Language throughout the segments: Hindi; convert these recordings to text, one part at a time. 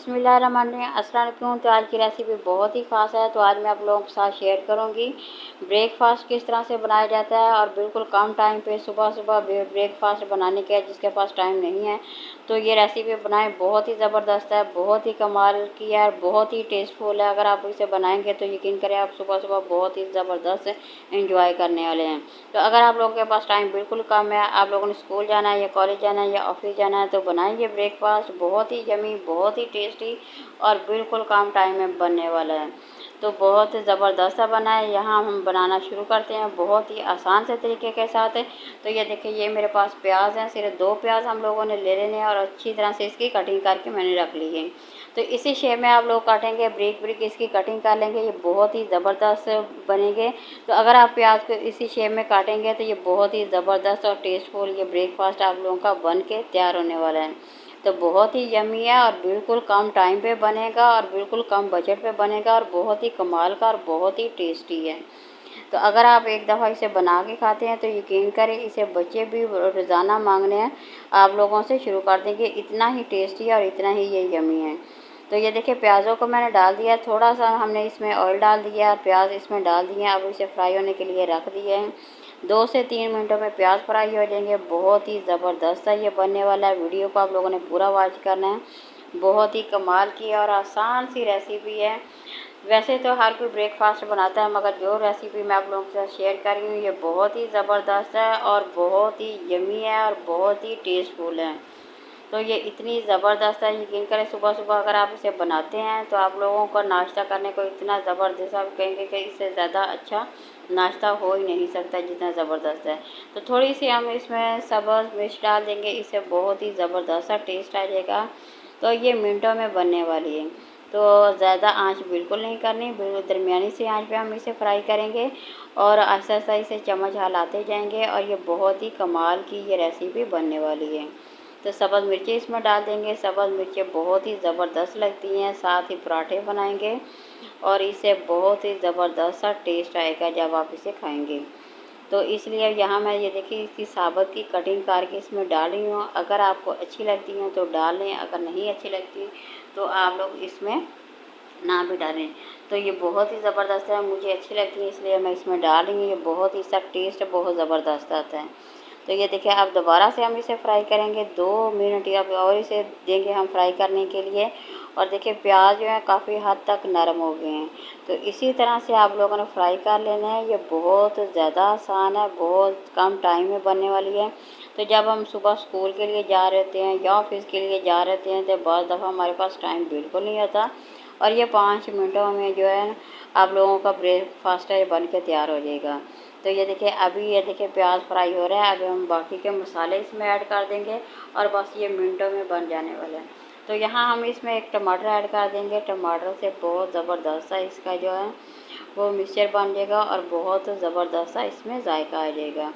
बिस्मिल्लाहिर्रहमानिर्रहीम, अस्सलाम वालेकुम। तो आज की रेसिपी बहुत ही ख़ास है। तो आज मैं आप लोगों के साथ शेयर करूंगी ब्रेकफास्ट किस तरह से बनाया जाता है और बिल्कुल कम टाइम पे सुबह सुबह ब्रेकफास्ट बनाने के जिसके पास टाइम नहीं है तो ये रेसिपी बनाएं। बहुत ही ज़बरदस्त है, बहुत ही कमाल की है, बहुत ही टेस्टफुल है। अगर आप इसे बनाएंगे तो यकीन करें आप सुबह सुबह बहुत ही ज़बरदस्त इंजॉय करने वाले हैं। तो अगर आप लोगों के पास टाइम बिल्कुल कम है, आप लोगों ने स्कूल जाना है या कॉलेज जाना है या ऑफिस जाना है, तो बनाइए ब्रेकफास्ट। बहुत ही यमी, बहुत ही टेस्टी और बिल्कुल कम टाइम में बनने वाला है। तो बहुत ज़बरदस्त बना है। यहाँ हम बनाना शुरू करते हैं बहुत ही आसान से तरीके के साथ। तो ये देखिए, ये मेरे पास प्याज हैं, सिर्फ 2 प्याज हम लोगों ने ले लेने हैं और अच्छी तरह से इसकी कटिंग करके मैंने रख ली है। तो इसी शेप में आप लोग काटेंगे, ब्रिक ब्रिक इसकी कटिंग कर लेंगे, ये बहुत ही ज़बरदस्त बनेंगे। तो अगर आप प्याज को इसी शेप में काटेंगे तो ये बहुत ही ज़बरदस्त और टेस्टफुल ये ब्रेकफास्ट आप लोगों का बन के तैयार होने वाला है। तो बहुत ही यमी है और बिल्कुल कम टाइम पे बनेगा और बिल्कुल कम बजट पे बनेगा और बहुत ही कमाल का और बहुत ही टेस्टी है। तो अगर आप एक दफ़ा इसे बना के खाते हैं तो यकीन करें इसे बच्चे भी रोज़ाना मांगने हैं आप लोगों से शुरू कर देंगे। इतना ही टेस्टी और इतना ही ये यमी है। तो ये देखिए, प्याज़ों को मैंने डाल दिया, थोड़ा सा हमने इसमें ऑयल डाल दिया और प्याज इसमें डाल दिए। अब इसे फ्राई होने के लिए रख दिए हैं। 2 से 3 मिनटों में प्याज फ्राई हो जाएंगे। बहुत ही ज़बरदस्त है ये बनने वाला है। वीडियो को आप लोगों ने पूरा वॉच करना है। बहुत ही कमाल की और आसान सी रेसिपी है। वैसे तो हर कोई ब्रेकफास्ट बनाता है, मगर जो रेसिपी मैं आप लोगों के साथ शेयर कर रही हूँ ये बहुत ही ज़बरदस्त है और बहुत ही यमी है और बहुत ही टेस्टफुल है। तो ये इतनी ज़बरदस्त है, यकीन करें सुबह सुबह अगर आप इसे बनाते हैं तो आप लोगों को नाश्ता करने को इतना ज़बरदस्त, आप कहेंगे कि इससे ज़्यादा अच्छा नाश्ता हो ही नहीं सकता जितना ज़बरदस्त है। तो थोड़ी सी हम इसमें सब्ज़ मिर्च डाल देंगे, इससे बहुत ही ज़बरदस्त सा टेस्ट आ जाएगा। तो ये मिनटों में बनने वाली है। तो ज़्यादा आंच बिल्कुल नहीं करनी, बिल्कुल दरमियानी सी आंच पे हम इसे फ्राई करेंगे और आहिस्ता आहिस्ता इसे चम्मच हिलाते जाएंगे और ये बहुत ही कमाल की ये रेसिपी बनने वाली है। तो सब्ज़ मिर्चें इसमें डाल देंगे। सब्ज़ मिर्चें बहुत ही ज़बरदस्त लगती हैं, साथ ही पराठे बनाएंगे और इससे बहुत ही ज़बरदस्त सा टेस्ट आएगा जब आप इसे खाएंगे। तो इसलिए यहाँ मैं ये देखिए इसकी साबुत की कटिंग करके इसमें डाल रही हूँ। अगर आपको अच्छी लगती हैं तो डाल लें, अगर नहीं अच्छी लगती तो आप लोग इसमें ना भी डालें। तो ये बहुत ही ज़बरदस्त है, मुझे अच्छी लगती है इसलिए मैं इसमें डाल रही हूँ। ये बहुत ही, इसका टेस्ट बहुत ज़बरदस्त आता है। तो ये देखिए, अब दोबारा से हम इसे फ्राई करेंगे 2 मिनट या और इसे देंगे हम फ्राई करने के लिए। और देखिए प्याज जो है काफ़ी हद तक नरम हो गए हैं। तो इसी तरह से आप लोगों ने फ्राई कर लेना है। ये बहुत ज़्यादा आसान है, बहुत कम टाइम में बनने वाली है। तो जब हम सुबह स्कूल के लिए जा रहे होते हैं या ऑफिस के लिए जा रहे होते हैं तो बहुत दफ़ा हमारे पास टाइम बिल्कुल नहीं होता और ये 5 मिनटों में जो है आप लोगों का ब्रेकफास्ट है बन के तैयार हो जाएगा। तो ये देखिए, अभी ये देखिए प्याज फ्राई हो रहा है। अभी हम बाकी के मसाले इसमें ऐड कर देंगे और बस ये मिनटों में बन जाने वाला है। तो यहाँ हम इसमें एक टमाटर ऐड कर देंगे। टमाटर से बहुत ज़बरदस्त सा इसका जो है वो मिक्सचर बन जाएगा और बहुत ज़बरदस्त सा इसमें जायका आ जाएगा।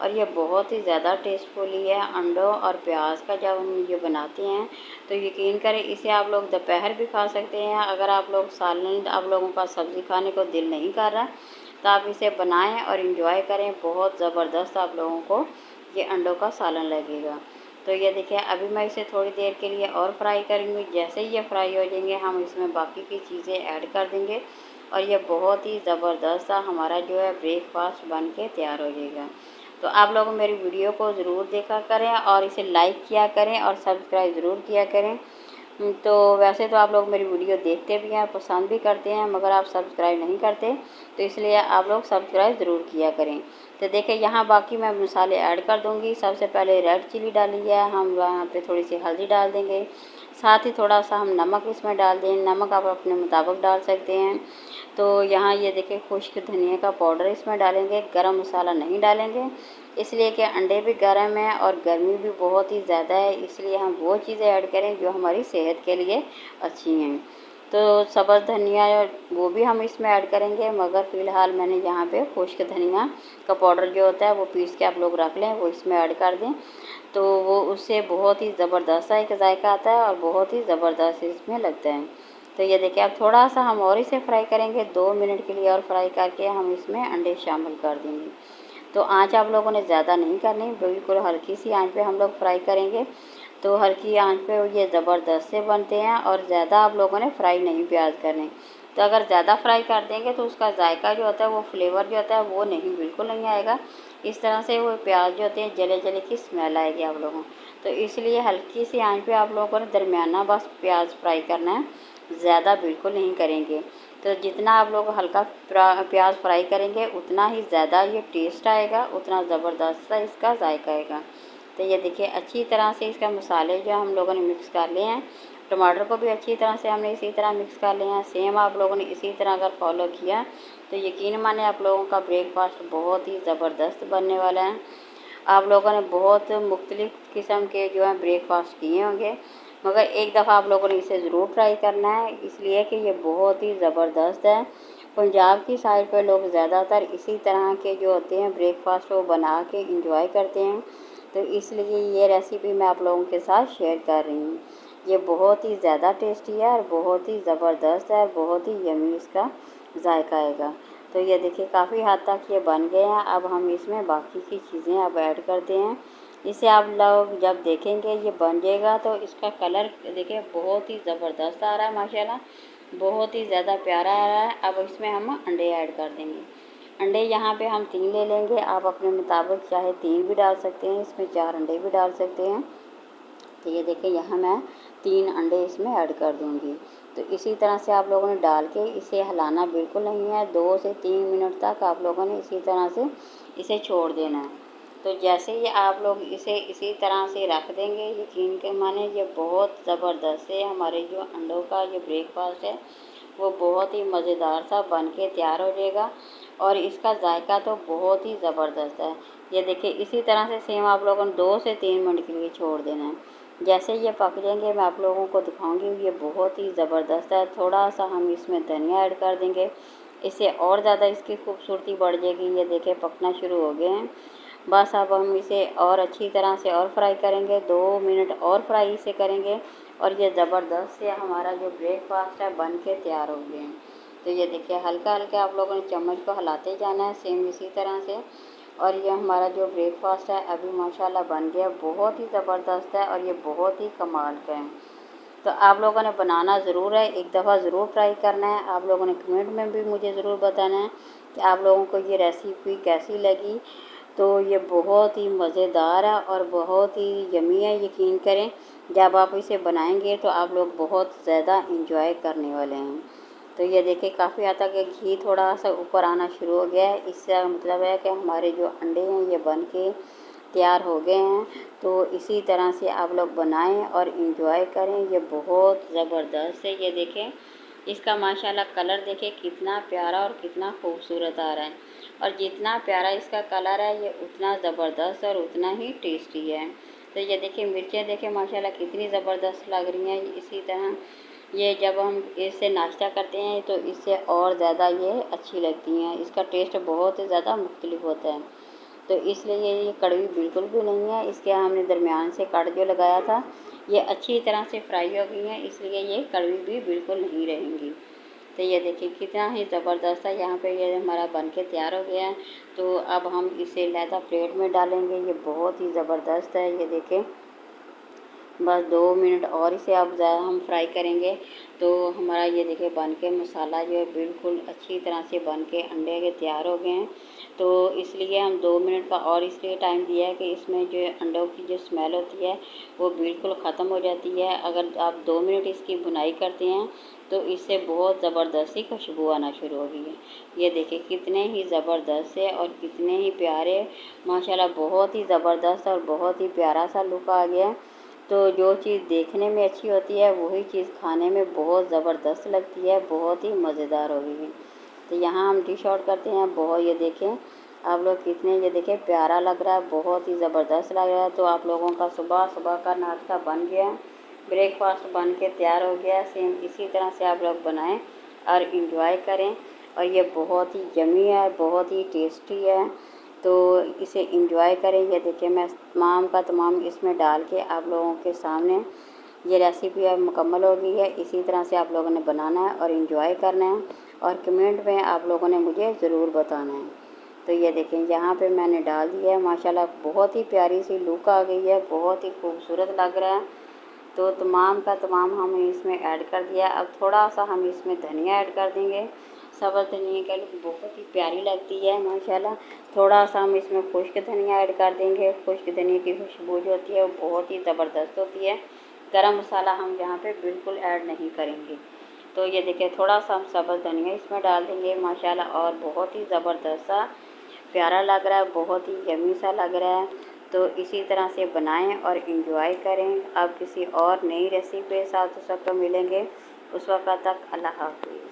और ये बहुत ही ज़्यादा टेस्टफुली है। अंडों और प्याज का जब हम ये बनाते हैं तो यकीन करें इसे आप लोग दोपहर भी खा सकते हैं। अगर आप लोग सालन, आप लोगों का सब्ज़ी खाने को दिल नहीं कर रहा तो आप इसे बनाएं और इन्जॉय करें। बहुत ज़बरदस्त आप लोगों को ये अंडों का सालन लगेगा। तो ये देखिए, अभी मैं इसे थोड़ी देर के लिए और फ्राई करूँगी। जैसे ही ये फ्राई हो जाएंगे हम इसमें बाकी की चीज़ें ऐड कर देंगे और ये बहुत ही ज़बरदस्त हमारा जो है ब्रेकफास्ट बन के तैयार हो जाएगा। तो आप लोग मेरी वीडियो को ज़रूर देखा करें और इसे लाइक किया करें और सब्सक्राइब ज़रूर किया करें। तो वैसे तो आप लोग मेरी वीडियो देखते भी हैं, पसंद भी करते हैं, मगर आप सब्सक्राइब नहीं करते, तो इसलिए आप लोग सब्सक्राइब ज़रूर किया करें। तो देखिए, यहाँ बाकी मैं मसाले ऐड कर दूँगी। सबसे पहले रेड चिली डाली है, हम यहाँ पे थोड़ी सी हल्दी डाल देंगे, साथ ही थोड़ा सा हम नमक इसमें डाल दें। नमक आप अपने मुताबिक डाल सकते हैं। तो यहाँ ये देखिए, खुश्क धनिया का पाउडर इसमें डालेंगे, गरम मसाला नहीं डालेंगे इसलिए कि अंडे भी गर्म हैं और गर्मी भी बहुत ही ज़्यादा है, इसलिए हम वो चीज़ें ऐड करें जो हमारी सेहत के लिए अच्छी हैं। तो सब्ज़ धनिया वो भी हम इसमें ऐड करेंगे, मगर फ़िलहाल मैंने यहाँ पे खुश्क धनिया का पाउडर जो होता है वो पीस के आप लोग रख लें, वो इसमें ऐड कर दें। तो वो उससे बहुत ही ज़बरदस्त एक जायका आता है और बहुत ही ज़बरदस्त इसमें लगता है। तो ये देखिए, अब थोड़ा सा हम और इसे फ्राई करेंगे, 2 मिनट के लिए और फ्राई करके हम इसमें अंडे शामिल कर देंगे। तो आँच आप लोगों ने ज़्यादा नहीं करनी, बिल्कुल हल्की सी आँच पे हम लोग फ्राई करेंगे तो हल्की आंच पे ये ज़बरदस्त से बनते हैं और ज़्यादा आप लोगों ने फ्राई नहीं प्याज करने। तो अगर ज़्यादा फ्राई कर देंगे तो उसका जायका जो होता है, वो फ्लेवर जो होता है वो नहीं, बिल्कुल नहीं आएगा। इस तरह से वो प्याज जो होते हैं जले जले की स्मेल आएगी आप लोगों को। तो इसलिए हल्की सी आंच पे आप लोगों ने दरमियाना बस प्याज फ्राई करना है, ज़्यादा बिल्कुल नहीं करेंगे। तो जितना आप लोग हल्का प्याज फ्राई करेंगे उतना ही ज़्यादा ये टेस्ट आएगा, उतना ज़बरदस्त सा इसका जायका आएगा। तो ये देखिए अच्छी तरह से इसका मसाले जो हम लोगों ने मिक्स कर लिए हैं, टमाटर को भी अच्छी तरह से हमने इसी तरह मिक्स कर लिया है। सेम आप लोगों ने इसी तरह अगर फॉलो किया तो यकीन माने आप लोगों का ब्रेकफास्ट बहुत ही ज़बरदस्त बनने वाला है। आप लोगों ने बहुत मुख्तलिफ़ किस्म के जो है ब्रेकफास्ट किए होंगे, मगर एक दफ़ा आप लोगों ने इसे ज़रूर ट्राई करना है, इसलिए कि ये बहुत ही ज़बरदस्त है। पंजाब की साइड पर लोग ज़्यादातर इसी तरह के जो होते हैं ब्रेकफास्ट वो बना के इंजॉय करते हैं। तो इसलिए ये रेसिपी मैं आप लोगों के साथ शेयर कर रही हूँ। ये बहुत ही ज़्यादा टेस्टी है और बहुत ही ज़बरदस्त है, बहुत ही यमी इसका जायका आएगा। तो ये देखिए काफ़ी हद तक ये बन गए हैं। अब हम इसमें बाकी की चीज़ें अब ऐड करते हैं। इसे आप लोग जब देखेंगे ये बन जाएगा तो इसका कलर देखिए बहुत ही ज़बरदस्त आ रहा है माशाल्लाह, बहुत ही ज़्यादा प्यारा आ रहा है। अब इसमें हम अंडे ऐड कर देंगे। अंडे यहाँ पे हम 3 ले लेंगे, आप अपने मुताबिक चाहे 3 भी डाल सकते हैं, इसमें 4 अंडे भी डाल सकते हैं। तो ये देखिए यहाँ मैं 3 अंडे इसमें ऐड कर दूँगी। तो इसी तरह से आप लोगों ने डाल के इसे हिलाना बिल्कुल नहीं है, 2 से 3 मिनट तक आप लोगों ने इसी तरह से इसे छोड़ देना है। तो जैसे ही आप लोग इसे इसी तरह से रख देंगे, यकीन के माने ये बहुत ज़बरदस्त है। हमारे जो अंडों का ये ब्रेकफास्ट है वो बहुत ही मज़ेदार सा बन के तैयार हो जाएगा और इसका जायका तो बहुत ही ज़बरदस्त है। ये देखिए इसी तरह से सेम आप लोगों ने 2 से 3 मिनट के लिए छोड़ देना है। जैसे ये पक जाएंगे मैं आप लोगों को दिखाऊंगी, ये बहुत ही ज़बरदस्त है। थोड़ा सा हम इसमें धनिया ऐड कर देंगे, इससे और ज़्यादा इसकी खूबसूरती बढ़ जाएगी। ये देखिए पकना शुरू हो गए हैं। बस अब हम इसे और अच्छी तरह से और फ्राई करेंगे, 2 मिनट और फ्राई इसे करेंगे और ये ज़बरदस्त से हमारा जो ब्रेकफास्ट है बन के तैयार हो गए हैं। तो ये देखिए हल्का हल्का आप लोगों ने चम्मच को हिलाते जाना है, सेम इसी तरह से। और ये हमारा जो ब्रेकफास्ट है अभी माशाल्लाह बन गया, बहुत ही ज़बरदस्त है और ये बहुत ही कमाल का है। तो आप लोगों ने बनाना ज़रूर है, एक दफ़ा ज़रूर ट्राई करना है। आप लोगों ने कमेंट में भी मुझे ज़रूर बताना है कि आप लोगों को ये रेसिपी कैसी लगी। तो ये बहुत ही मज़ेदार है और बहुत ही यमी है। यकीन करें जब आप इसे बनाएंगे तो आप लोग बहुत ज़्यादा इंजॉय करने वाले हैं। तो ये देखिए काफ़ी हद तक घी थोड़ा सा ऊपर आना शुरू हो गया है, इससे मतलब है कि हमारे जो अंडे हैं ये बन के तैयार हो गए हैं। तो इसी तरह से आप लोग बनाएं और इंजॉय करें। ये बहुत ज़बरदस्त है। ये देखें इसका माशाल्लाह कलर देखें कितना प्यारा और कितना खूबसूरत आ रहा है और जितना प्यारा इसका कलर है ये उतना ज़बरदस्त और उतना ही टेस्टी है। तो ये देखिए मिर्चें देखें माशाल्लाह कितनी ज़बरदस्त लग रही हैं। इसी तरह ये जब हम इससे नाश्ता करते हैं तो इससे और ज़्यादा ये अच्छी लगती हैं। इसका टेस्ट बहुत ही ज़्यादा मुख्तलिफ होता है। तो इसलिए ये कड़वी बिल्कुल भी नहीं है। इसके हमने दरमियान से कट जो लगाया था ये अच्छी तरह से फ्राई हो गई हैं, इसलिए ये कड़वी भी बिल्कुल नहीं रहेंगी। तो ये देखिए कितना ही ज़बरदस्त है। यहाँ पे ये हमारा बन के तैयार हो गया है। तो अब हम इसे लहदा प्लेट में डालेंगे। ये बहुत ही ज़बरदस्त है। ये देखें बस 2 मिनट और इसे अब ज़्यादा हम फ्राई करेंगे तो हमारा ये देखिए बन के मसाला जो है बिल्कुल अच्छी तरह से बन के अंडे के तैयार हो गए हैं। तो इसलिए हम 2 मिनट का और इसलिए टाइम दिया है कि इसमें जो अंडों की जो स्मेल होती है वो बिल्कुल ख़त्म हो जाती है। अगर आप 2 मिनट इसकी भुनाई करते हैं तो इससे बहुत ज़बरदस्ती खुशबू आना शुरू हो गई है। ये देखिए कितने ही ज़बरदस्त है और कितने ही प्यारे, माशाल्लाह बहुत ही ज़बरदस्त और बहुत ही प्यारा सा लुक आ गया। तो जो चीज़ देखने में अच्छी होती है वही चीज़ खाने में बहुत ज़बरदस्त लगती है, बहुत ही मज़ेदार होगी। तो यहाँ हम डिश आउट करते हैं। बहुत ये देखें आप लोग कितने ये देखें प्यारा लग रहा है, बहुत ही ज़बरदस्त लग रहा है। तो आप लोगों का सुबह सुबह का नाश्ता बन गया, ब्रेकफास्ट बन के तैयार हो गया। सेम इसी तरह से आप लोग बनाएं और इंजॉय करें। और ये बहुत ही यमी है, बहुत ही टेस्टी है। तो इसे इंजॉय करें। ये देखिए मैं तमाम का तमाम इसमें डाल के आप लोगों के सामने ये रेसिपी अब मुकम्मल हो गई है। इसी तरह से आप लोगों ने बनाना है और इंजॉय करना है और कमेंट में आप लोगों ने मुझे ज़रूर बताना है। तो ये देखें यहाँ पे मैंने डाल दिया है। माशाल्लाह बहुत ही प्यारी सी लुक आ गई है, बहुत ही खूबसूरत लग रहा है। तो तमाम का तमाम हमने इसमें ऐड कर दिया। अब थोड़ा सा हम इसमें धनिया ऐड कर देंगे। सब्ज़ धनिया का लुक बहुत ही प्यारी लगती है माशाल्लाह। थोड़ा सा हम इसमें खुश्क धनिया ऐड कर देंगे। खुश्क धनिया की खुशबू जो होती है वो बहुत ही ज़बरदस्त होती है। गरम मसाला हम यहाँ पे बिल्कुल ऐड नहीं करेंगे। तो ये देखिए थोड़ा सा हम सब्ज़ धनिया इसमें डाल देंगे माशाल्लाह, और बहुत ही ज़बरदस्त सा प्यारा लग रहा है, बहुत ही यम्मी सा लग रहा है। तो इसी तरह से बनाएं और इंजॉय करें। अब किसी और नई रेसिपी के साथ उस वक्त मिलेंगे। उस वक्त तक अल्लाह हाफ़िज़।